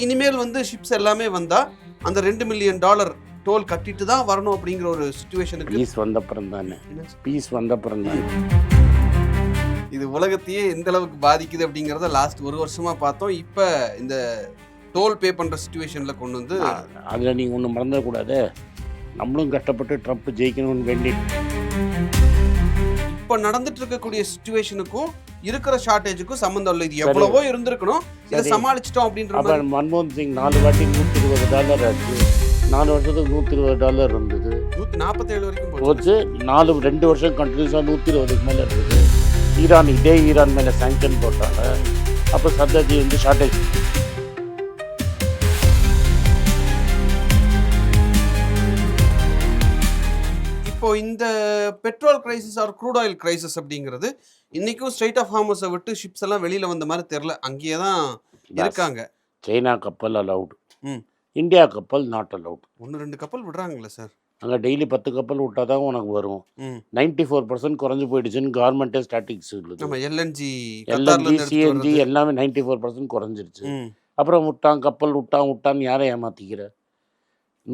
இனிமேல் வந்து ஷிப்ஸ் எல்லாமே வந்தா அந்த $2 மில்லியன் டோல் கட்டிட்டு தான் வரணும் அப்படிங்கிற ஒரு சிச்சுவேஷனுக்கு பீஸ் வந்தப்புறம் தானே இது உலகத்தையே எந்த அளவுக்கு பாதிக்குது அப்படிங்கிறத லாஸ்ட் ஒரு வருஷமா பார்த்தோம். இப்போ இந்த டோல் பே பண்ற சிச்சுவேஷன்ல கொண்டு வந்து அதில் நீங்கள் ஒன்றும் மறந்துடக்கூடாது. நம்மளும் கஷ்டப்பட்டு ட்ரம்ப் ஜெயிக்கணும்னு வேண்டி இப்போ நடந்துட்டு இருக்கக்கூடிய சிச்சுவேஷனுக்கும் இருக்கிற ஷார்டேஜுக்கும் சம்மந்தம் இல்லை. இது எவ்வளவோ இருந்திருக்கணும், இதை சமாளிச்சிட்டோம் அப்படின்ற மாதிரி. மன்மோகன் சிங் 4 வாட்டி $120 ஆச்சு. 4 வருஷத்துக்கு $120 இருந்தது, 147 வரைக்கும் போச்சு. 2 வருஷம் கண்டினியூஸாக 120க்கு மேலே இருக்குது. ஈரான் மேலே சாங்ஷன் போட்டாங்க. அப்போ சத்தஜி வந்து ஷார்டேஜ். இப்போ இந்த petrol crisis or crude oil crisis அப்படிங்கிறது இன்னைக்கும் ஸ்ட்ரெயிட் ஆஃப் ஹார்மஸை விட்டு ஷிப்ஸ் எல்லாம் வெளியில வந்த மாதிரி தெரியல, அங்கேயே தான் இருக்காங்க. சைனா கப்பல் அலவுட், இந்தியா கப்பல் நாட் அலவுட். 1-2 கப்பல் விடுறாங்களே சார். அங்கே டெய்லி 10 கப்பல் விட்டால் தான் உனக்கு வரும். 94% குறைஞ்சி போயிடுச்சுன்னு கவர்மெண்ட்டே ஸ்டாட்டிக்ஸ் இருக்குது. நம்ம எல்என்ஜி சிஎன்ஜி எல்லாமே 94% குறைஞ்சிருச்சு. அப்புறம் கப்பல் விட்டான்னு யாரை ஏமாத்திக்கிற?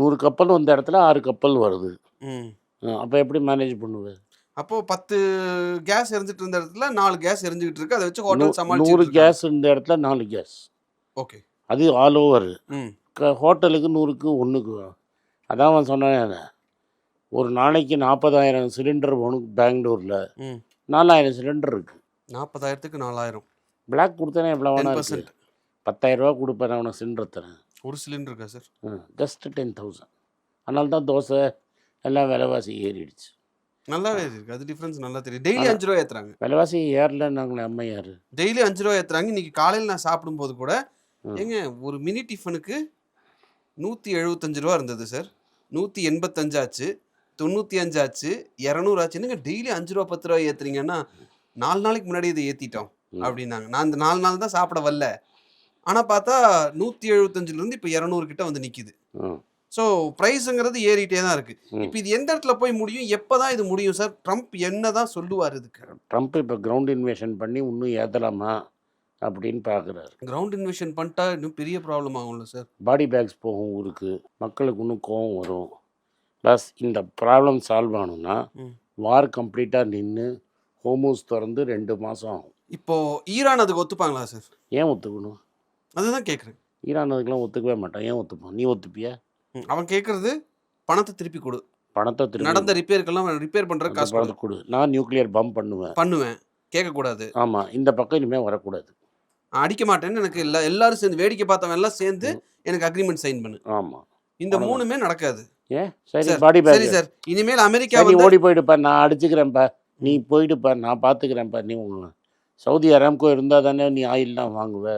100 கப்பல் வந்த இடத்துல 6 கப்பல் வருது. அப்போ எப்படி மேனேஜ் பண்ணுவேன்? அப்போ 10 கேஸ் எரிஞ்சிட்டு இருந்த இடத்துல 4 கேஸ் எரிஞ்சுக்கிட்டு இருக்கு. அதை வச்சு ஹோட்டல் சமாளிச்சு 100 கேஸ் இருந்த இடத்துல 4 கேஸ். ஓகே, அது ஆல் ஓவர். ஹோட்டலுக்கு 100க்கு 1க்கு. அதான் அவன் சொன்னேன், ஒரு நாளைக்கு 40,000 சிலிண்டர் போகணும். பெங்களூரில் 4,000 சிலிண்டர் இருக்குது. 40,000க்கு 4,000 பிளாக் கொடுத்தேனே எவ்வளோ வேணா இருக்குது. 10,000 கொடுப்பேன் அவனை சிலிண்டர் தரேன். ஒரு சிலிண்டர் இருக்கா சார்? ஜஸ்ட் 10,000. அதனால தான் தோசை எல்லாம் விலைவாசி ஏறிடுச்சு. நல்லாவே இருக்கு, அது டிஃபரன்ஸ் நல்லா தெரியும். டெய்லி 5 ரூபா ஏற்றுறாங்க. விலைவாசி ஏறல, நாங்களே அம்மா யார் டெய்லி 5 ரூபா ஏற்றுறாங்க. இன்னைக்கு காலையில் நான் சாப்பிடும்போது கூட ஏங்க ஒரு மினி டிஃபனுக்கு 175 ரூபா இருந்தது சார். 185 ஆச்சு, 95 ஆச்சு, 200 ஆச்சு. என்னங்க டெய்லி 5 ரூபா 10 ரூபா ஏற்றுறீங்கன்னா? 4 நாளைக்கு முன்னாடி இதை ஏற்றிட்டோம் அப்படின்னாங்க. நான் இந்த 4 நாள் தான் சாப்பிட வரல. ஆனால் பார்த்தா 175லேருந்து இப்போ 200 கிட்ட வந்து நிற்கிது. ஸோ ப்ரைஸுங்கிறது ஏறிட்டே தான் இருக்குது. இப்போ இது எந்த இடத்துல போய் முடியும், எப்போ தான் இது முடியும் சார்? ட்ரம்ப் என்ன தான் சொல்லுவார் இதுக்கு? ட்ரம்ப் இப்போ கிரவுண்ட் இன்வேஷன் பண்ணி இன்னும் ஏற்றலாமா அப்படின்னு பார்க்குறாரு. கிரவுண்ட் இன்வேஷன் பண்ணிட்டா இன்னும் பெரிய ப்ராப்ளம் ஆகும்ல சார். பாடி பேக்ஸ் போகும் ஊருக்கு, மக்களுக்கு இன்னும் கோவம் வரும். ப்ளஸ் இந்த ப்ராப்ளம் சால்வ் ஆகணும்னா வார் கம்ப்ளீட்டாக நின்று ஹோமோஸ் திறந்து 2 மாதம் ஆகும். இப்போது ஈரான் அதுக்கு ஒத்துப்பாங்களா சார்? ஏன் ஒத்துக்கணும்? அதுதான் கேட்குறேன். ஈரான் அதுக்கெலாம் ஒத்துக்கவே மாட்டான். ஏன் ஒத்துப்பான்? நீ ஒத்துப்பியா? அவன் கேட்குறது பணத்தை திருப்பி கொடு, பணத்தை திருப்பி நடந்த ரிப்பேருக்கெல்லாம் ரிப்பேர் பண்ணுற காசு கொடு. நான் நியூக்ளியர் பம்ப் பண்ணுவேன். கேட்கக்கூடாது. ஆமாம், இந்த பக்கம் இனிமேல் வரக்கூடாது. அடிக்க மாட்டேன்னு எனக்கு எல்லாரும் சேர்ந்து வேடிக்கை பார்த்தவன் எல்லாம் சேர்ந்து எனக்கு அக்ரிமெண்ட் சைன் பண்ணு. ஆமாம், இந்த 3மே நடக்காது. ஏன் சரி பாடி பேக் சரி சார், இனிமேல் அமெரிக்கா ஓடி போயிடுப்பா, நான் அடிச்சுக்கிறேன்ப்பா, நீ போயிடுப்பா, நான் பார்த்துக்கிறேன்ப்பா. நீ சவுதி அராம்கோ இருந்தால் தானே நீ ஆயில்லாம் வாங்குவ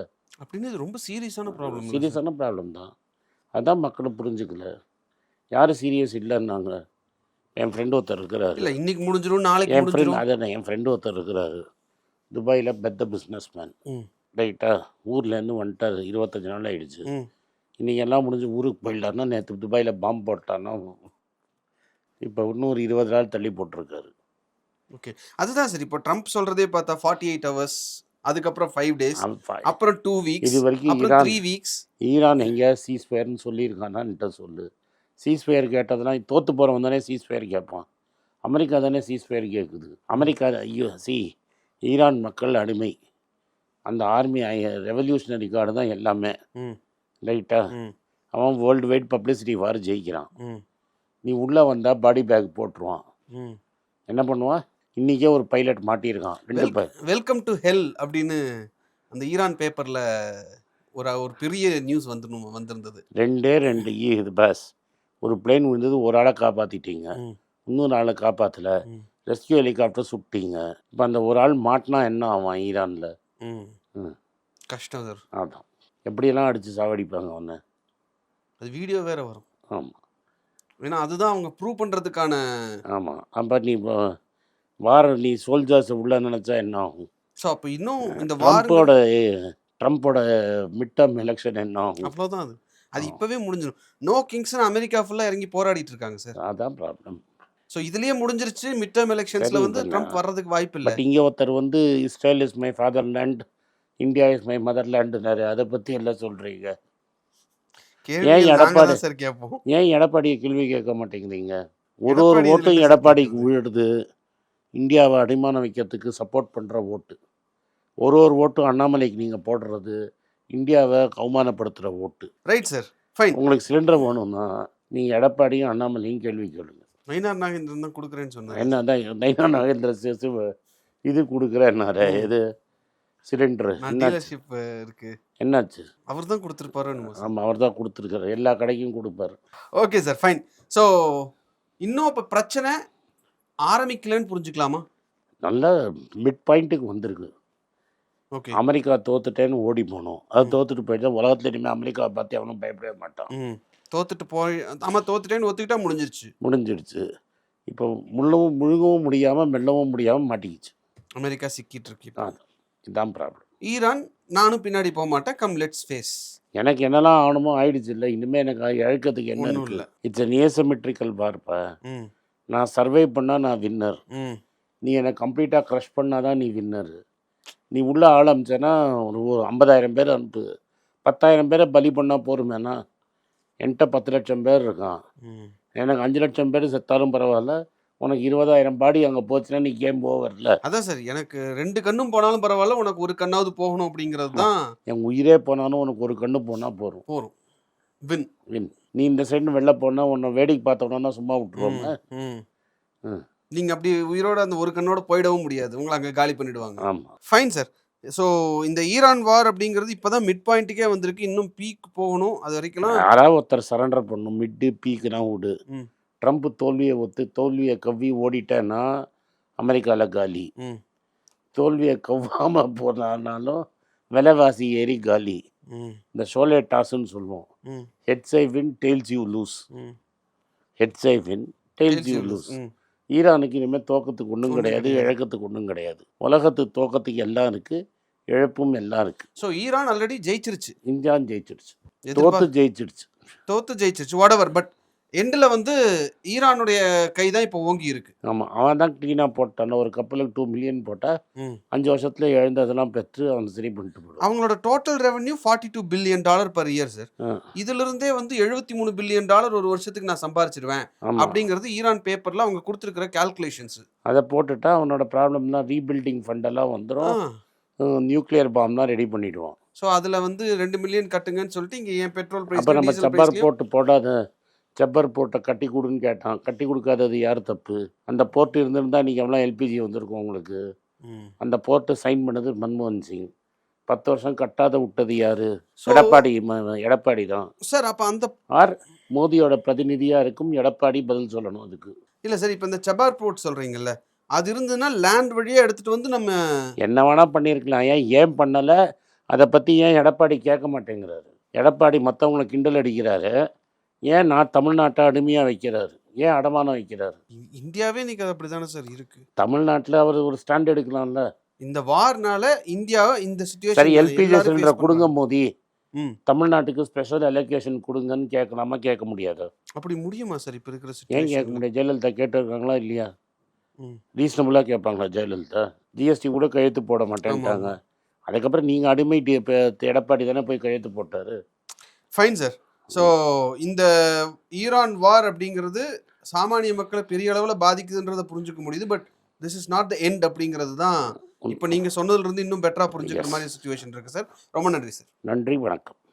அப்படின்னு. இது ரொம்ப சீரியஸான ப்ராப்ளம் தான். அதான் மக்களும் புரிஞ்சுக்கல. யாரும் சீரியஸ் இல்லைன்னாங்க. என் ஃப்ரெண்டு ஒருத்தர் இருக்கிறாரு. இல்லை இன்னைக்கு முடிஞ்சிடும் நாளைக்கு முடிஞ்சிடும். அதான் என் ஃப்ரெண்டு ஒருத்தர் இருக்கிறாரு, துபாயில் பெத்த பிஸ்னஸ் மேன். ரைட்டா, ஊர்லேருந்து வந்துட்டார். 25 நாள் ஆகிடுச்சு. இன்றைக்கி எல்லாம் முடிஞ்சு ஊருக்கு போயிடலான்னா நேற்று துபாயில் பாம்பு போட்டான்னா இப்போ இன்னும் ஒரு 20 நாள் தள்ளி போட்டிருக்காரு. ஓகே, அதுதான் சார். இப்போ ட்ரம்ப் சொல்கிறதே பார்த்தா 48 ஹவர்ஸ், அதுக்கப்புறம் 5 டேஸ், அப்புறம் 2 வீக்ஸ், இது வரைக்கும் 3 வீக்ஸ். ஈரான் எங்கேயாவது சீஸ்ஃபயர்னு சொல்லியிருக்கானான்ட்டு சொல்லு. சீஸ்ஃபயர் கேட்டதெல்லாம் தோற்று போகிறவன் தானே சீஸ்ஃபயர் கேட்பான். அமெரிக்கா தானே சீஸ்ஃபயர் கேட்குது. அமெரிக்கா ஈரான் மக்கள் அடிமை. அந்த ஆர்மி ரெவல்யூஷனரி கார்டு தான் எல்லாமே. ரைட்டா, அவன் வேர்ல்டு வைட் பப்ளிசிட்டி வார் ஜெயிக்கிறான். நீ உள்ளே வந்தால் பாடி பேக் போட்டுருவான். என்ன பண்ணுவான்? இன்றைக்கே ஒரு பைலட் மாட்டியிருக்கான். 2 பேர். வெல்கம் டு ஹெல் அப்படின்னு அந்த ஈரான் பேப்பரில் ஒரு பெரிய நியூஸ் வந்திருந்தது. 2 இது பஸ். ஒரு பிளேன் விழுந்தது, ஒரு ஆளை காப்பாற்றிட்டீங்க, இன்னொரு ஆளை காப்பாற்றலை, ரெஸ்கியூ ஹெலிகாப்டர் சுட்டிங்க. இப்போ அந்த ஒரு ஆள் மாட்டினா என்ன ஆவான் ஈரானில்? கஷ்டம் சார். அதான் எப்படியெல்லாம் அடித்து சாவடிப்பாங்க அவனை. அது வீடியோ வேறு வரும். ஆமாம், ஏன்னா அதுதான் அவங்க ப்ரூவ் பண்ணுறதுக்கான. ஆமாம், அப்போ நீ சோல்ஜர்ஸை உள்ள நினச்சா என்ன ஆகும்? ஸோ அப்போ இன்னும் இந்த ட்ரம்ப்போட மிட் டர்ம் எலெக்ஷன் என்ன ஆகும்? அவ்வளோதான். அது இப்போவே முடிஞ்சிடும். நோ கிங்ஸ்னு அமெரிக்கா ஃபுல்லாக இறங்கி போராடிட்டு இருக்காங்க சார். அதான் ப்ராப்ளம். ஸோ இதுலேயே முடிஞ்சிருச்சு. மிட் டர்ம் எலெக்ஷன்ஸில் வந்து ட்ரம்ப் வர்றதுக்கு வாய்ப்பு இல்லை. இங்கே ஒருத்தர் வந்து Israel is my fatherland, India is my மதர்லேண்டுனாரு. அதை பற்றி எல்லாம் சொல்கிறீங்க. ஏன் கேள்விகள் நாங்க எடப்பாடி தான் சார் கேட்போம். ஏன் எடப்பாடியை கேள்வி கேட்க மாட்டேங்கிறீங்க? ஒரு எடப்பாடி இதுல ஓட்டும் என்ன சார் எடப்பாடிக்கு பண்றது? விழுது. இந்தியாவை அடிமானம் வைக்கிறதுக்கு சப்போர்ட் பண்ணுற ஓட்டு. ஒரு ஓட்டும் அண்ணாமலைக்கு நீங்கள் போடுறது இந்தியாவை அவமானப்படுத்துகிற ஓட்டு. Right sir, fine. உங்களுக்கு சிலிண்டர் வேணும்னா நீங்கள் எடப்பாடியும் அண்ணாமலையும் கேள்வி கேளுங்க. நயினார் நாகேந்திரன் தான் கொடுக்குறேன்னு சொன்னாரு. என்ன தான் நைனா நாகேந்திர இது கொடுக்குறேன்னாரு. இது சிலிண்டரு நான் என்னாச்சு? டீலர்ஷிப் இருக்கு. என்னாச்சு? அவர் தான் கொடுத்துருப்பாரு. ஆமாம், அவர் தான் கொடுத்துருக்காரு. எல்லா கடைக்கும் கொடுப்பாரு. Okay sir, fine. ஸோ இன்னும் இப்போ பிரச்சனை ஆரம்பிக்கலன்னு புரிஞ்சுக்கலாமா? நல்ல மிட் பாயிண்ட்டுக்கு வந்திருக்கு. ஓகே. அமெரிக்கா தோத்துட்டேன்னு ஓடி போனோம். அது தோத்துட்டு போயிட்டா உலகத்துல இனிமேல் அமெரிக்காவை பார்த்து அவனும் பயப்படவே மாட்டான். தோத்துட்டு போய் தோத்துட்டேன்னு ஒத்துக்கிட்டா முடிஞ்சிருச்சு. முடிஞ்சிடுச்சு. இப்போ முழுங்கவும் முடியாமல் மெல்லவும் முடியாமல் மாட்டிக்கிச்சு. அமெரிக்கா சிக்கிட்டு இருக்கு இப்போ. இதுதான் ப்ராப்ளம். ஈரான் நானும் பின்னாடி போக மாட்டேன், கம் லெட்ஸ் ஃபேஸ். எனக்கு என்னெல்லாம் ஆகணுமோ ஆயிடுச்சு. இல்லை இனிமேல் எனக்கு இழக்கிறதுக்கு என்ன ஒன்றும் இல்லை. இல்லை. இட்ஸ் அ நியசமெட்ரிக்கல் பார்ப்பா. நான் சர்வை பண்ணால் நான் வின்னர். நீ என்னை கம்ப்ளீட்டாக க்ரஷ் பண்ணால் தான் நீ வின்னர். நீ உள்ளே ஆரம்பிச்சேன்னா ஒரு 50,000 பேர் அனுப்பு. 10,000 பேரை பலி பண்ணால் போருமேனா? என்கிட்ட 10 லட்சம் பேர் இருக்கான். எனக்கு 5 லட்சம் பேர் செத்தாலும் பரவாயில்ல. உனக்கு 20,000 பாடி அங்கே போச்சுன்னா நீ கேம் ஓவரில். அதான் சார், எனக்கு 2 கண்ணும் போனாலும் பரவாயில்ல, உனக்கு ஒரு கண்ணாவது போகணும் அப்படிங்கிறது தான். என் உயிரே போனாலும் உனக்கு ஒரு கண்ணு போனால் போதும். வின். நீ இந்த சைடு வெளில போனால் உன்னை வேடிக்கை பார்த்தோன்னா சும்மா விட்டுருவோங்க. நீங்கள் அப்படி உயிரோட அந்த ஒரு கண்ணோட போயிடவும் முடியாது, உங்களை அங்கே காலி பண்ணிடுவாங்க. ஆமாம், ஃபைன் சார். ஸோ இந்த ஈரான் வார் அப்படிங்கிறது இப்போ தான் மிட் பாயிண்ட்டுக்கே வந்திருக்கு. இன்னும் பீக் போகணும். அது வரைக்கும்லாம் யாராவது ஒருத்தர் சரண்டர் பண்ணணும். மிட்டு பீக்குனா விடு. ம். ட்ரம்ப் தோல்வியை கவ்வி ஓடிட்டேன்னா அமெரிக்காவில் காலி. தோல்வியை கவ்வாமல் போனாலும் விலைவாசி ஏறி காலி. இந்த ஷோலே டாஸ்ன்னு சொல்லுவோம். Heads I win tails you lose. Heads I win tails you lose. ஈரானுக்கு இனிமேல் தோக்கத்துக்கு ஒன்றும் கிடையாது, இழக்கத்துக்கு ஒன்றும் கிடையாது. உலகத்து தோக்கத்துக்கு எல்லாம் இருக்குது, இழப்பும் எல்லாம் இருக்குது. ஸோ ஈரான் ஆல்ரெடி ஜெயிச்சிருச்சு. இந்தியான் ஜெயிச்சிடுச்சு. தோத்து ஜெயிச்சிடுச்சு வாட் எவர். பட் எண்டில் வந்து ஈரானுடைய கை தான் இப்போ ஓங்கி இருக்கு. ஆமாம், அவன் தான் க்ளீனாக போட்டான். ஒரு கப்பலுக்கு 2 மில்லியன் போட்டால் 5 வருஷத்துல இழந்ததெல்லாம் பெற்று அவன் சரி பண்ணிட்டு போடுவான். அவங்களோட total revenue $42 billion per year sir. இதுலேருந்தே வந்து $73 பில்லியன் ஒரு வருஷத்துக்கு நான் சம்பாரிச்சிருவேன் அப்படிங்கிறது ஈரான் பேப்பரில் அவங்க கொடுத்துருக்கிற கால்குலேஷன்ஸ். அதை போட்டுட்டா அவனோட ப்ராப்ளம்லாம் ரீபில்டிங் ஃபண்டெல்லாம் வந்துடும். நியூக்ளியர் பாம்லாம் ரெடி பண்ணிவிடுவான். ஸோ அதில் வந்து 2 மில்லியன் கட்டுங்கன்னு சொல்லிட்டு இங்கே ஏன் பெட்ரோல் ப்ரைஸ். அப்போ நம்ம செப்பர் போட்டை கட்டி கொடுன்னு கேட்டான். கட்டி கொடுக்காதது யார் தப்பு? அந்த போர்ட்டு இருந்திருந்தால் இன்றைக்கி எவ்வளோ எல்பிஜி வந்திருக்கும் உங்களுக்கு. அந்த போர்ட்டை சைன் பண்ணது மன்மோகன் சிங். 10 வருஷம் கட்டாத விட்டது யார்? எடப்பாடி தான் சார். அப்போ அந்த மோதியோட பிரதிநிதியாக இருக்கும் எடப்பாடி பதில் சொல்லணும் அதுக்கு. இல்லை சார், இப்போ இந்த சபார் போர்ட் சொல்கிறீங்கல்ல, அது இருந்ததுன்னா லேண்ட் வழியாக எடுத்துகிட்டு வந்து நம்ம என்ன வேணால் பண்ணியிருக்கலாம். ஏன் பண்ணலை? அதை பற்றி ஏன் எடப்பாடி கேட்க மாட்டேங்கிறாரு? எடப்பாடி மற்றவங்களை கிண்டல் அடிக்கிறாரு. ஏன் நான் தமிழ்நாட்டை அடிமையாக வைக்கிறாரு? ஏன் அடமானம் வைக்கிறாரு? இந்தியாவே இன்னைக்கு அது அப்படி தானே சார் இருக்குது. தமிழ்நாட்டில் அவர் ஒரு ஸ்டாண்ட் எடுக்கலாம்ல. இந்த வார்னால இந்தியாவை இந்த சிச்சுவேஷன். சரி, எல்பிஜி சிலிண்டர் கொடுங்க மோதி, தமிழ்நாட்டுக்கு ஸ்பெஷல் அலோகேஷன் கொடுங்கன்னு கேட்கலாமா? கேட்க முடியாது. அப்படி முடியுமா சார் இப்போ இருக்கிற சிச்சுவேஷன்? ஏன் கேட்க முடியாது? ஜெயலலிதா கேட்டிருக்காங்களா இல்லையா? ரீசனபுளாக கேட்பாங்களா ஜெயலலிதா? ஜிஎஸ்டி கூட கையெழுத்து போட மாட்டேன்ட்டாங்க. அதுக்கப்புறம் நீங்கள் அடிமை எடப்பாடி தானே போய் கையெழுத்து போட்டார். Fine sir. ஸோ இந்த ஈரான் வார் அப்படிங்கிறது சாமானிய மக்களை பெரிய அளவில் பாதிக்குதுன்றதை புரிஞ்சுக்க முடியுது. But this is not the end அப்படிங்கிறது தான் இப்போ நீங்கள் சொன்னதுலேருந்து இன்னும் பெட்டராக புரிஞ்சுக்கிற மாதிரி சுச்சுவேஷன் இருக்குது சார். ரொம்ப நன்றி சார். நன்றி, வணக்கம்.